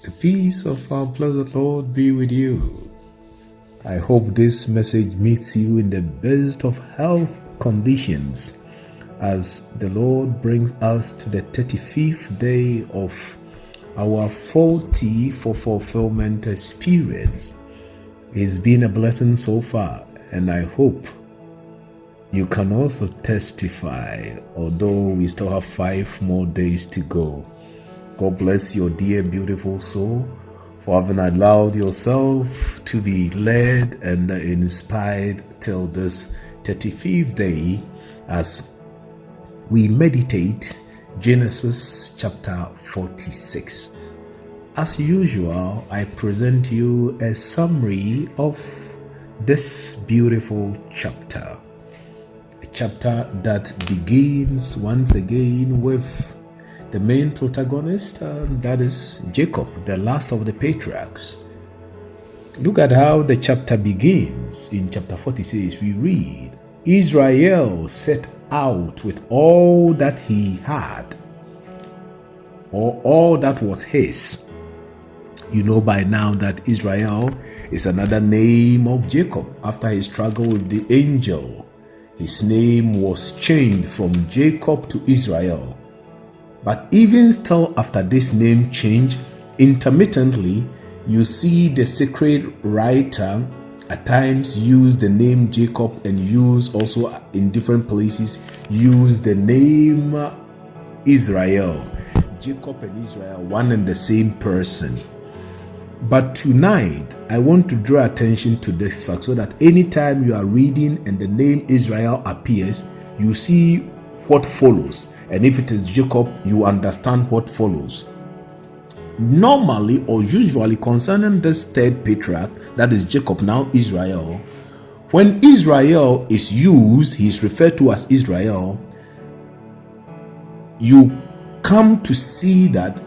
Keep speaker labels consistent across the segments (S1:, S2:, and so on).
S1: The peace of our blessed Lord be with you. I hope this message meets you in the best of health conditions as the Lord brings us to the 35th day of our 40 for fulfillment experience. It's been a blessing so far, and I hope you can also testify, although we still have 5 more days to go. God bless your dear beautiful soul for having allowed yourself to be led and inspired till this 35th day as we meditate Genesis chapter 46. As usual, I present you a summary of this beautiful chapter. A chapter that begins once again with the main protagonist, that is Jacob, the last of the patriarchs. Look at how the chapter begins. In chapter 46, we read, Israel set out with all that he had, or all that was his. You know by now that Israel is another name of Jacob. After his struggle with the angel, his name was changed from Jacob to Israel. But even still after this name change, intermittently, you see the sacred writer at times use the name Jacob and use also in different places, use the name Israel. Jacob and Israel, one and the same person. But tonight, I want to draw attention to this fact so that anytime you are reading and the name Israel appears, you see what follows. And if it is Jacob, you understand what follows. Normally or usually concerning this third patriarch, that is Jacob, now Israel, when Israel is used, he is referred to as Israel, you come to see that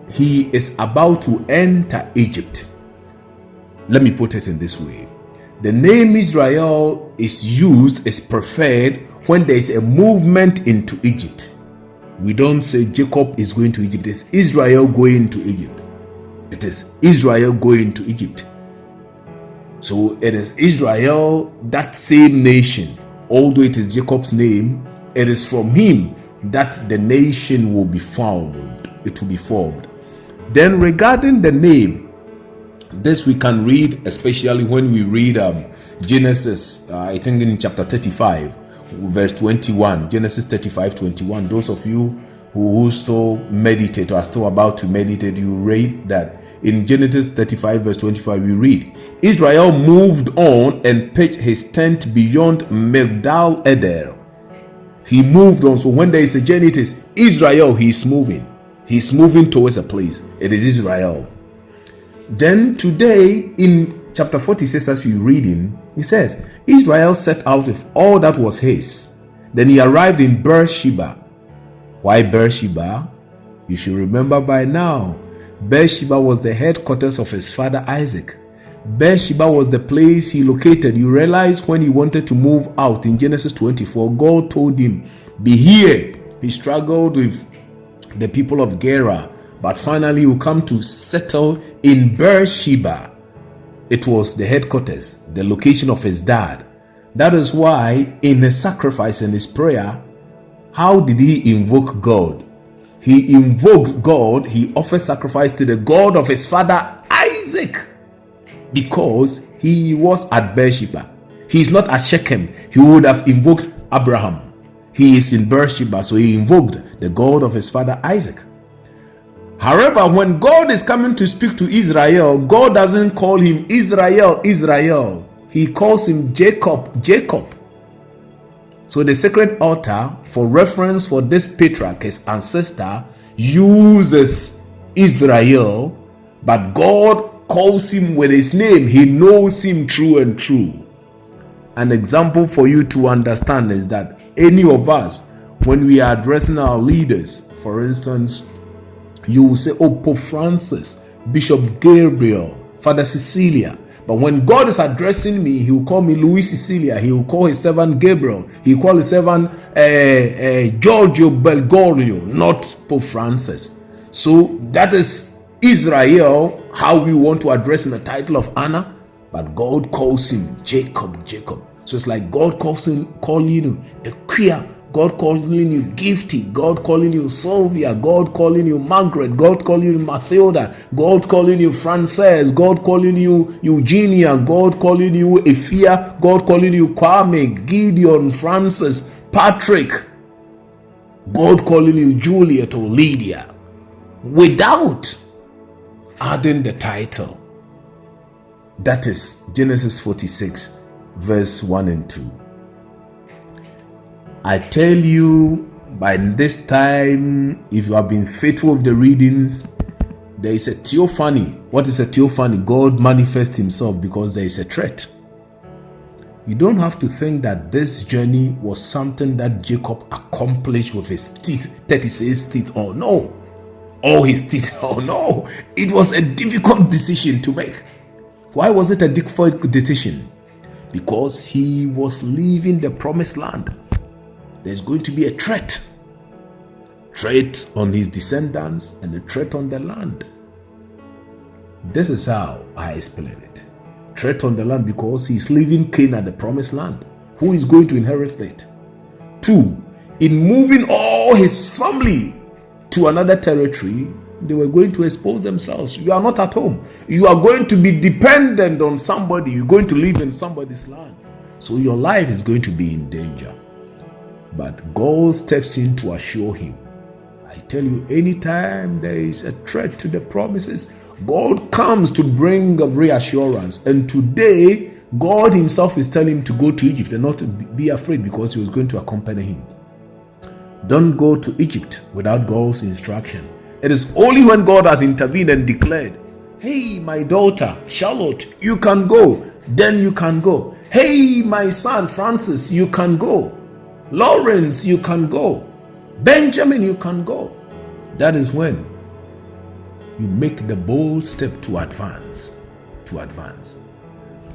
S1: he is about to enter Egypt. Let me put it in this way. The name Israel is used, is preferred when there is a movement into Egypt. We don't say Jacob is going to Egypt. It's Israel going to Egypt. It is Israel going to Egypt. So it is Israel, that same nation. Although it is Jacob's name, it is from him that the nation will be formed. It will be formed. Then regarding the name, this we can read, especially when we read Genesis, I think in chapter 35. Verse 21, Genesis 35:21. Those of you who still meditate or are still about to meditate, you read that in Genesis 35 verse 25 we read, Israel moved on and pitched his tent beyond Migdal Eder. He moved on. So when there is a journey, it is Israel. He's moving towards a place. It is Israel. Then today in chapter 46, as we read in, he says, Israel set out with all that was his. Then he arrived in Beersheba. Why Beersheba? You should remember by now, Beersheba was the headquarters of his father Isaac. Beersheba was the place he located. You realize when he wanted to move out in Genesis 24, God told him, be here. He struggled with the people of Gerar, but finally he will come to settle in Beersheba. It was the headquarters, the location of his dad. That is why in his sacrifice and his prayer, how did he invoke God? He invoked God, he offered sacrifice to the God of his father Isaac, because he was at Beersheba. He is not at Shechem. He would have invoked Abraham. He is in Beersheba, so he invoked the God of his father Isaac. However, when God is coming to speak to Israel, God doesn't call him Israel, Israel. He calls him Jacob, Jacob. So the sacred altar, for reference for this patriarch, his ancestor, uses Israel, but God calls him with his name. He knows him true and true. An example for you to understand is that any of us, when we are addressing our leaders, for instance, you will say, oh, Pope Francis, Bishop Gabriel, Father Cecilia. But when God is addressing me, he will call me Louis Cecilia. He will call his servant Gabriel. He will call his servant Giorgio Bergoglio, not Pope Francis. So that is Israel, how we want to address in the title of Anna, but God calls him Jacob, Jacob. So it's like God calling you a queer, God calling you Gifty, God calling you Sylvia, God calling you Margaret, God calling you Mathilda, God calling you Frances, God calling you Eugenia, God calling you Ephia, God calling you Kwame, Gideon, Francis, Patrick, God calling you Juliet or Lydia, without adding the title. That is Genesis 46, verse 1 and 2. I tell you, by this time, if you have been faithful with the readings, there is a theophany. What is a theophany? God manifests himself because there is a threat. You don't have to think that this journey was something that Jacob accomplished with his teeth, 36 teeth, or no. All his teeth, oh no. It was a difficult decision to make. Why was it a difficult decision? Because he was leaving the promised land. There's going to be a threat on his descendants and a threat on the land. This is how I explain it. Threat on the land because he's leaving Canaan, the promised land. Who is going to inherit it? 2, in moving all his family to another territory, they were going to expose themselves. You are not at home. You are going to be dependent on somebody. You're going to live in somebody's land. So your life is going to be in danger. But God steps in to assure him. I tell you, anytime there is a threat to the promises, God comes to bring a reassurance. And today, God himself is telling him to go to Egypt and not to be afraid because he was going to accompany him. Don't go to Egypt without God's instruction. It is only when God has intervened and declared, hey, my daughter, Charlotte, you can go. Then you can go. Hey, my son, Francis, you can go. Lawrence, you can go. Benjamin, you can go. That is when you make the bold step to advance.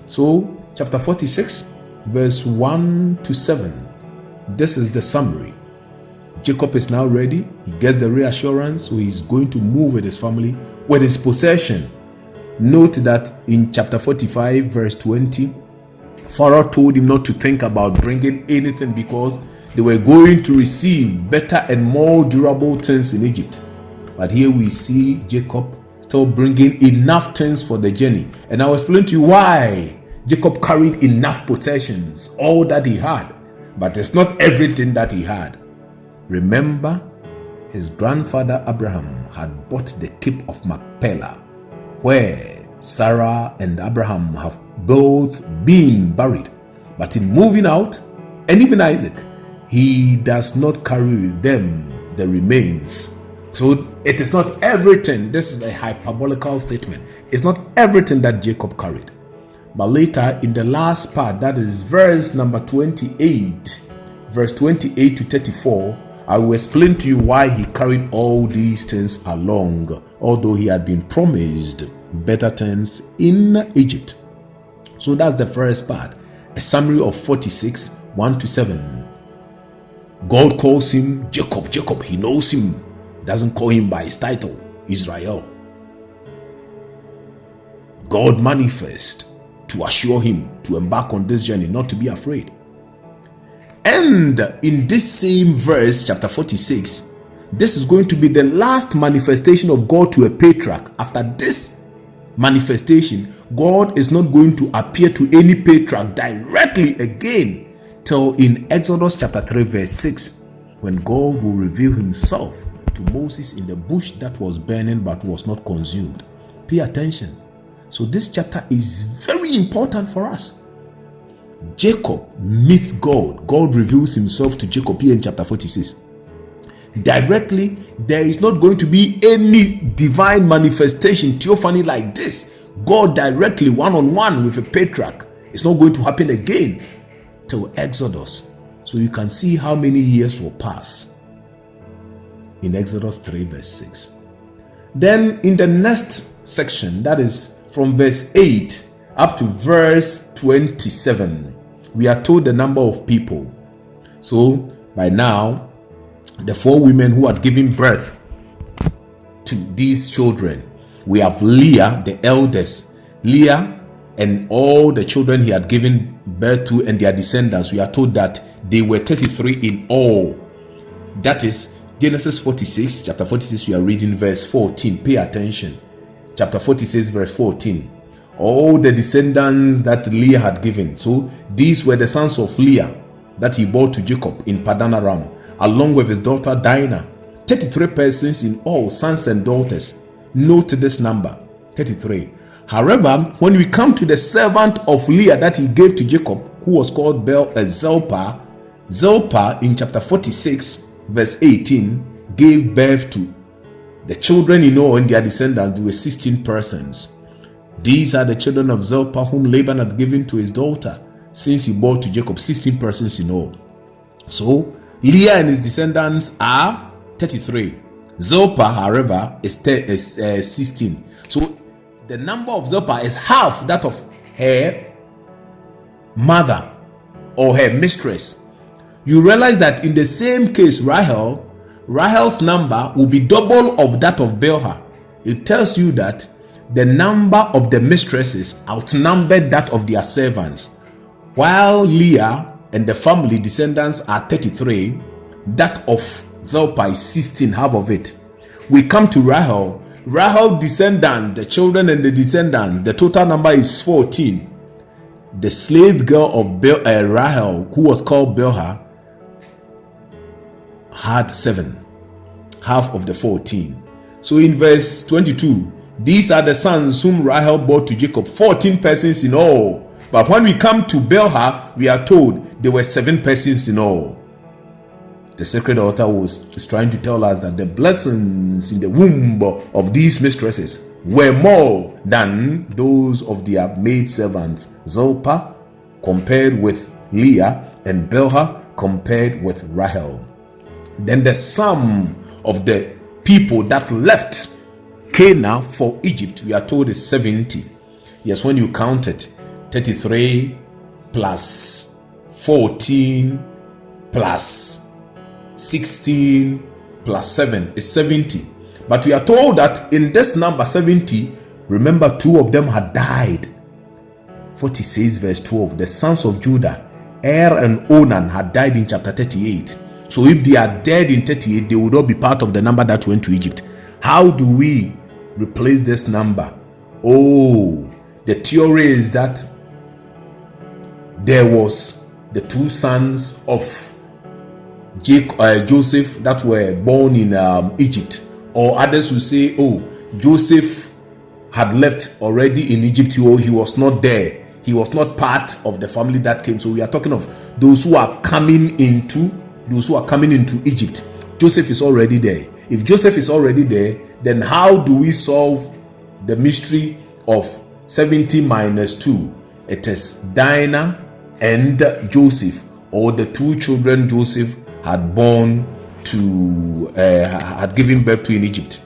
S1: So, chapter 46, verse 1 to 7. This is the summary. Jacob is now ready. He gets the reassurance, so he's going to move with his family, with his possession. Note that in chapter 45, verse 20, Pharaoh told him not to think about bringing anything because they were going to receive better and more durable things in Egypt. But here we see Jacob still bringing enough things for the journey. And I'll explain to you why Jacob carried enough possessions, all that he had. But it's not everything that he had. Remember, his grandfather Abraham had bought the Cape of Machpelah, where Sarah and Abraham have both been buried. But in moving out, and even Isaac, he does not carry with them the remains. So it is not everything. This is a hyperbolical statement. It's not everything that Jacob carried. But later in the last part, that is verse number 28, verse 28 to 34, I will explain to you why he carried all these things along, although he had been promised better things in Egypt. So that's the first part, a summary of 46, 1 to 7. God calls him Jacob. Jacob, he knows him. Doesn't call him by his title, Israel. God manifests to assure him to embark on this journey, not to be afraid. And in this same verse, chapter 46, this is going to be the last manifestation of God to a patriarch. After this manifestation, God is not going to appear to any patriarch directly again till in Exodus chapter 3 verse 6, when God will reveal himself to Moses in the bush that was burning but was not consumed. Pay attention. So this chapter is very important for us. Jacob meets God. God reveals himself to Jacob here in chapter 46. Directly, there is not going to be any divine manifestation, theophany like this. God directly, one-on-one with a patriarch. It's not going to happen again till Exodus. So you can see how many years will pass in Exodus 3 verse 6. Then in the next section, that is from verse 8 up to verse 27, we are told the number of people. So by now, the 4 women who had given birth to these children we have Leah, the eldest. Leah and all the children he had given birth to and their descendants, we are told that they were 33 in all. That is Genesis 46, chapter 46, we are reading verse 14. Pay attention. Chapter 46, verse 14. All the descendants that Leah had given. So these were the sons of Leah that he bore to Jacob in Padan Aram, along with his daughter Dinah. 33 persons in all, sons and daughters. Note this number, 33. However, when we come to the servant of Leah that he gave to Jacob, who was called Zilpah, Zilpah in chapter 46, verse 18, gave birth to the children in all and their descendants. There were 16 persons. These are the children of Zilpah whom Laban had given to his daughter, since he bore to Jacob 16 persons in all. So Leah and his descendants are 33. Zilpah, however, is 16. So the number of Zilpah is half that of her mother or her mistress. You realize that in the same case, Rahel's number will be double of that of Bilhah. It tells you that the number of the mistresses outnumbered that of their servants. While Leah and the family descendants are 33, that of Zilpah is 16, half of it. We come to Rahel. Rahel descendant, the children and the descendant, the total number is 14. The slave girl of Rahel, who was called Bilhah, had 7, half of the 14. So in verse 22, these are the sons whom Rahel bore to Jacob, 14 persons in all. But when we come to Bilhah, we are told there were 7 persons in all. The sacred author is trying to tell us that the blessings in the womb of these mistresses were more than those of their maidservants, Zilpah compared with Leah and Bilhah compared with Rahel. Then the sum of the people that left Canaan for Egypt, we are told, is 70. Yes, when you count it, 33 plus 14 plus 16 plus 7 is 70. But we are told that in this number 70, remember 2 of them had died. 46 verse 12, the sons of Judah, Er and Onan, had died in chapter 38. So if they are dead in 38, they would not be part of the number that went to Egypt. How do we replace this number? Oh, the theory is that there was the 2 sons of Joseph that were born in Egypt, or others will say, oh, Joseph had left already in Egypt. He was not there. He was not part of the family that came. So we are talking of those who are coming into Egypt. Joseph is already there. If Joseph is already there, then how do we solve the mystery of 70 minus 2? It is Dinah and Joseph, or the 2 children Joseph had born to had given birth to in Egypt.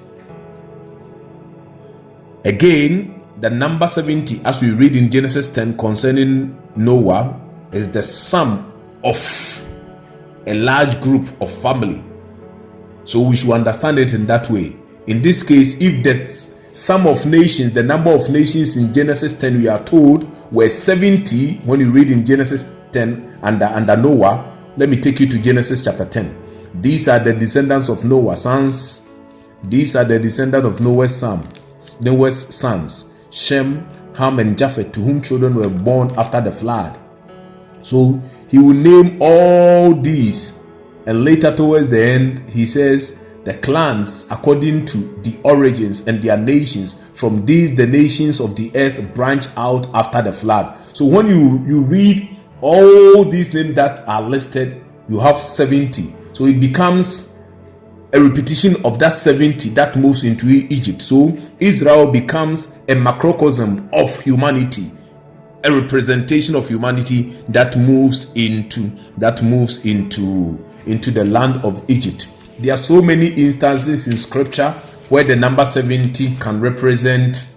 S1: Again, the number 70, as we read in Genesis 10 concerning Noah, is the sum of a large group of family. So we should understand it in that way. In this case, if the sum of nations, the number of nations in Genesis 10, we are told, were 70, when you read in Genesis 10 under Noah, let me take you to Genesis chapter 10. These are the descendants of Noah's sons. These are the descendants of Noah's sons, Shem, Ham, and Japheth, to whom children were born after the flood. So he will name all these, and later towards the end, he says, the clans according to the origins and their nations. From these, the nations of the earth branch out after the flood. So when you read all these names that are listed, you have 70. So it becomes a repetition of that 70 that moves into Egypt. So Israel becomes a macrocosm of humanity, a representation of humanity that moves into the land of Egypt. There are so many instances in scripture where the number 70 can represent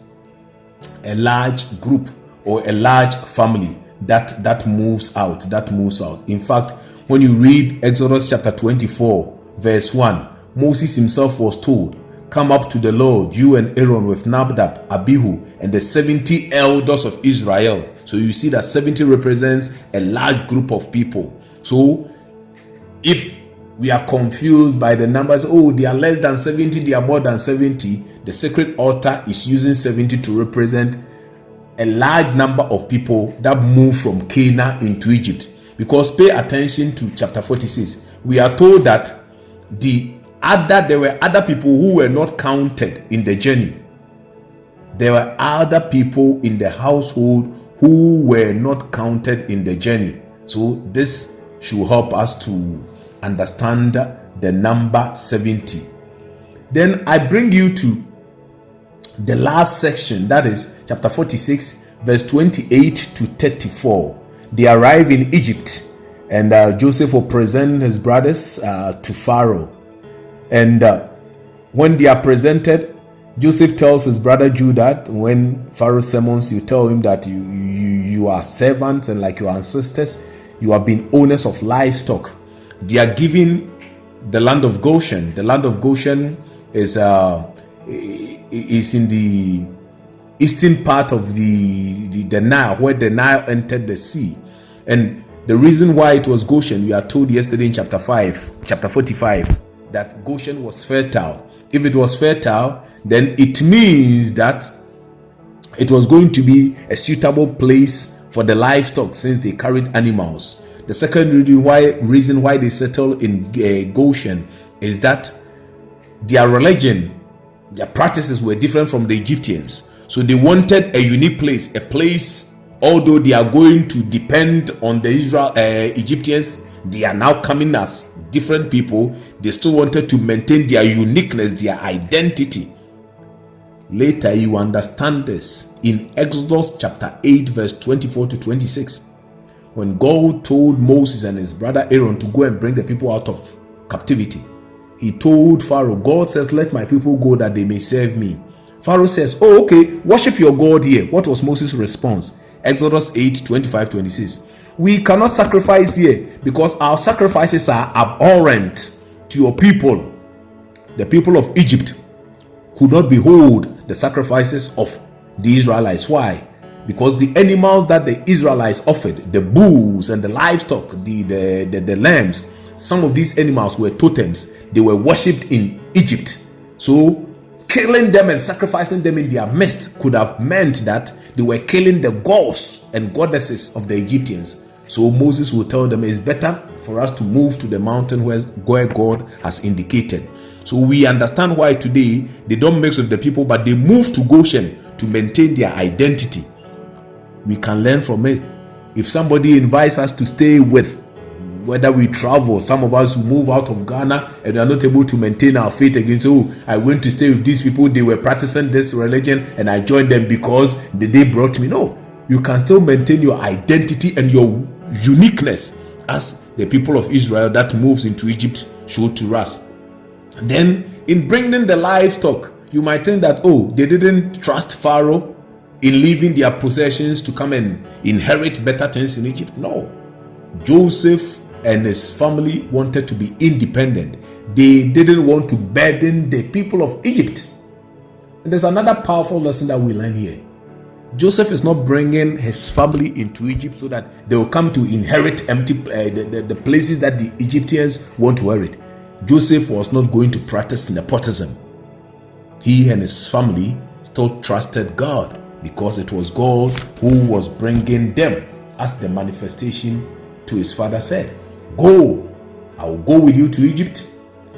S1: a large group or a large family that moves out. In fact, when you read Exodus chapter 24 verse 1, Moses himself was told, come up to the Lord, you and Aaron with Nadab, Abihu, and the 70 elders of Israel. So you see that 70 represents a large group of people. So if we are confused by the numbers, oh, they are less than 70, they are more than 70, the sacred altar is using 70 to represent a large number of people that moved from Canaan into Egypt. Because pay attention to chapter 46. We are told that there were other people who were not counted in the journey. There were other people in the household who were not counted in the journey. So this should help us to understand the number 70. Then I bring you to the last section, that is chapter 46, verse 28 to 34. They arrive in Egypt, and Joseph will present his brothers to Pharaoh. And when they are presented, Joseph tells his brother Judah, when Pharaoh summons you, tell him that you are servants, and like your ancestors, you have been owners of livestock. They are given the land of Goshen. The land of Goshen is in the eastern part of the Nile, where the Nile entered the sea. And the reason why it was Goshen, we are told yesterday in chapter 45, that Goshen was fertile. If it was fertile, then it means that it was going to be a suitable place for the livestock, since they carried animals. The second reason why they settled in Goshen is that their religion, their practices were different from the Egyptians. So they wanted a unique place, a place, although they are going to depend on the Egyptians, they are now coming as different people. They still wanted to maintain their uniqueness, their identity. Later you understand this in Exodus chapter 8, verse 24 to 26. When God told Moses and his brother Aaron to go and bring the people out of captivity, he told Pharaoh, God says, let my people go that they may serve me. Pharaoh says, oh, okay, worship your God here. What was Moses' response? Exodus 8, 25, 26. We cannot sacrifice here because our sacrifices are abhorrent to your people. The people of Egypt could not behold the sacrifices of the Israelites. Why? Because the animals that the Israelites offered, the bulls and the livestock, the lambs, some of these animals were totems. They were worshipped in Egypt. So killing them and sacrificing them in their midst could have meant that they were killing the gods and goddesses of the Egyptians. So Moses will tell them it's better for us to move to the mountain where God has indicated. So we understand why today they don't mix with the people, but they move to Goshen to maintain their identity. We can learn from it. If somebody invites us to stay with, whether we travel, some of us who move out of Ghana and are not able to maintain our faith again. So I went to stay with these people, they were practicing this religion and I joined them because they brought me. No, you can still maintain your identity and your uniqueness as the people of Israel that moves into Egypt showed to us. Then in bringing the livestock, you might think that, oh, they didn't trust Pharaoh in leaving their possessions to come and inherit better things in Egypt. No. Joseph and his family wanted to be independent. They didn't want to burden the people of Egypt. And there's another powerful lesson that we learn here. Joseph is not bringing his family into Egypt so that they will come to inherit the places that the Egyptians want to inherit. Joseph was not going to practice nepotism. He and his family still trusted God because it was God who was bringing them, as the manifestation to his father said. Go, I will go with you to Egypt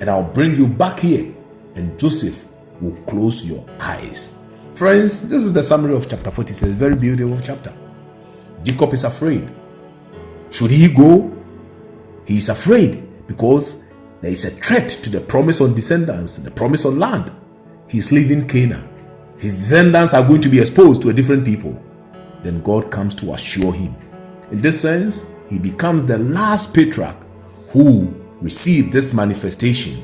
S1: and I'll bring you back here, and Joseph will close your eyes. Friends, this is the summary of chapter 46. Very beautiful chapter. Jacob is afraid. Should he go? He is afraid because there is a threat to the promise on descendants, the promise on land. He is leaving Canaan. His descendants are going to be exposed to a different people. Then God comes to assure him. In this sense, he becomes the last patriarch who received this manifestation.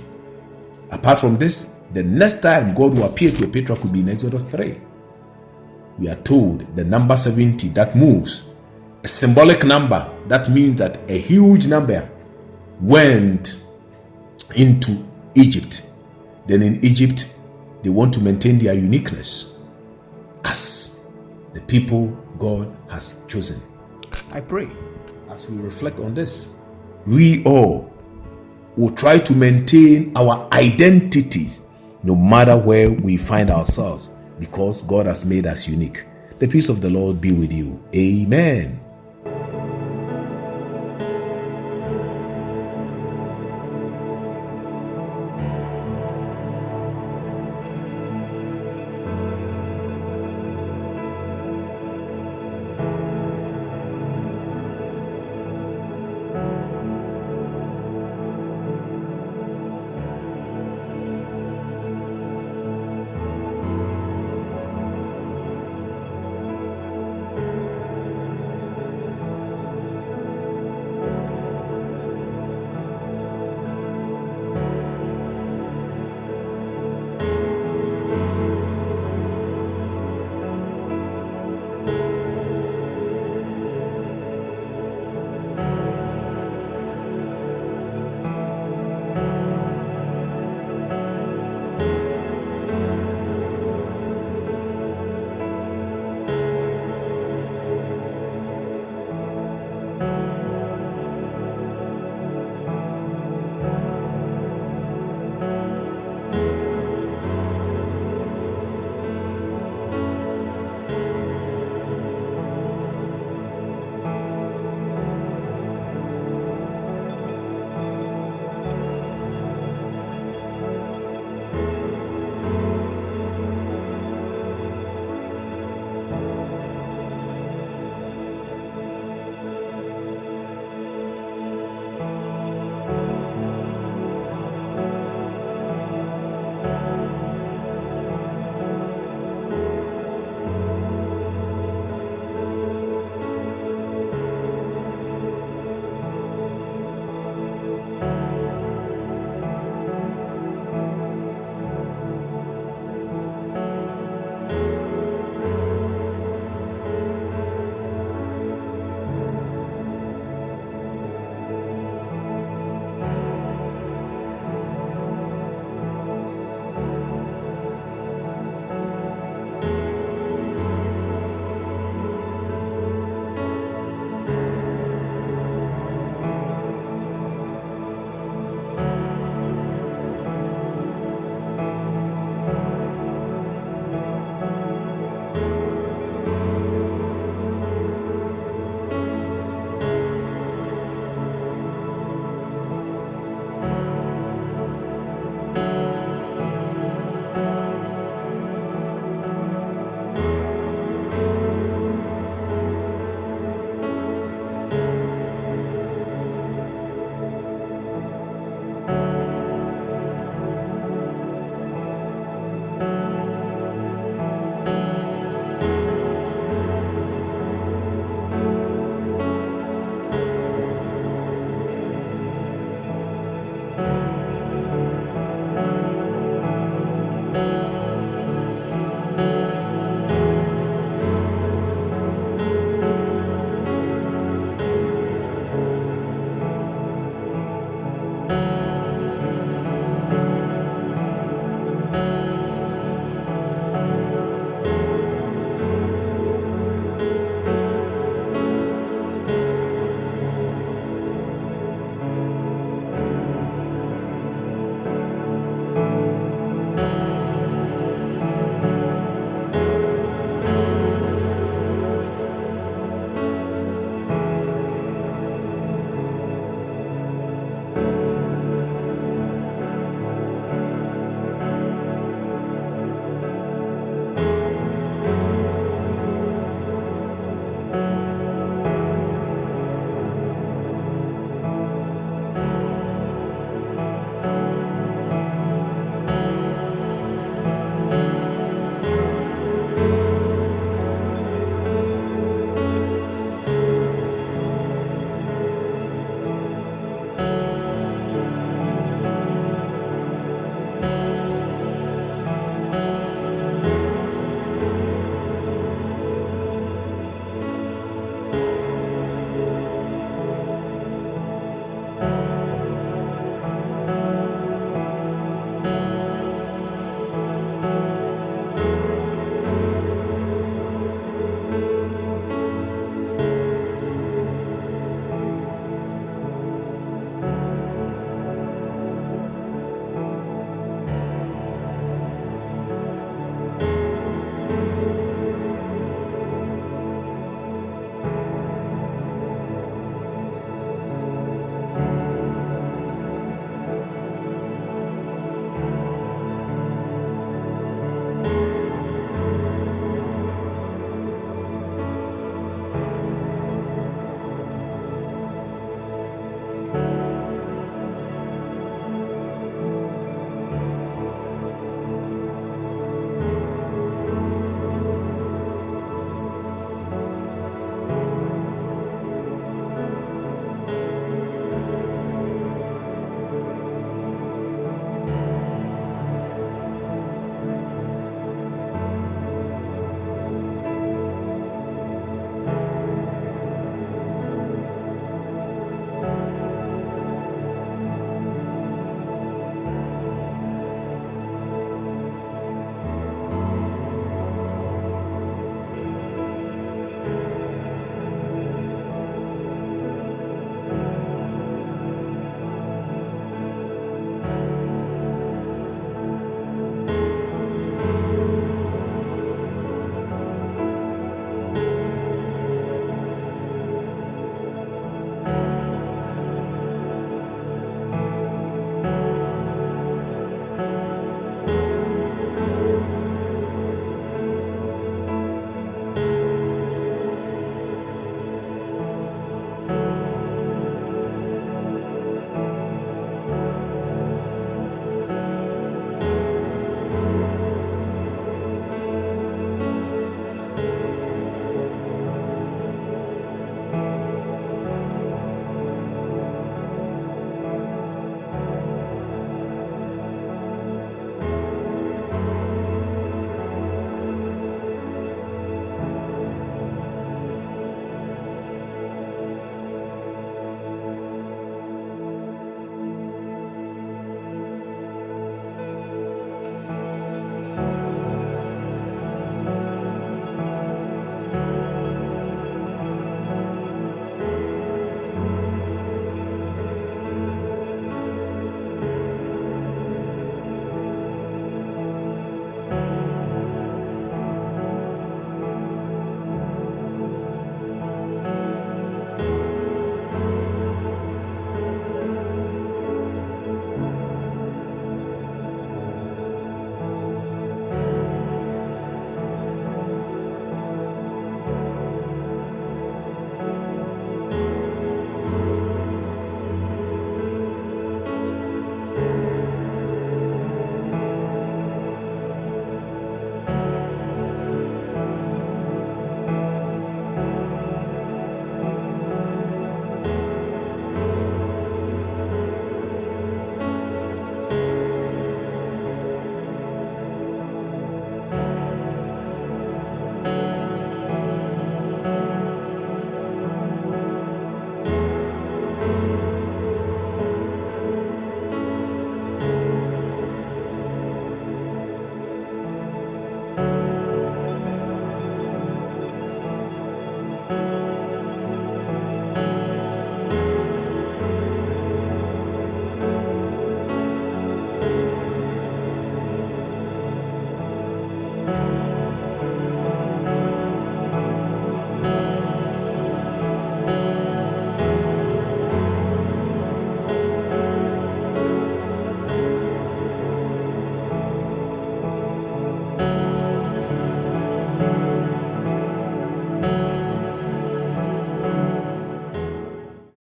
S1: Apart from this, the next time God will appear to a patriarch will be in Exodus 3. We are told the number 70 that moves, a symbolic number, that means that a huge number went into Egypt. Then in Egypt, They want to maintain their uniqueness as the people God has chosen. I pray as we reflect on this, we all will try to maintain our identity no matter where we find ourselves, because God has made us unique. The peace of the Lord be with you. Amen.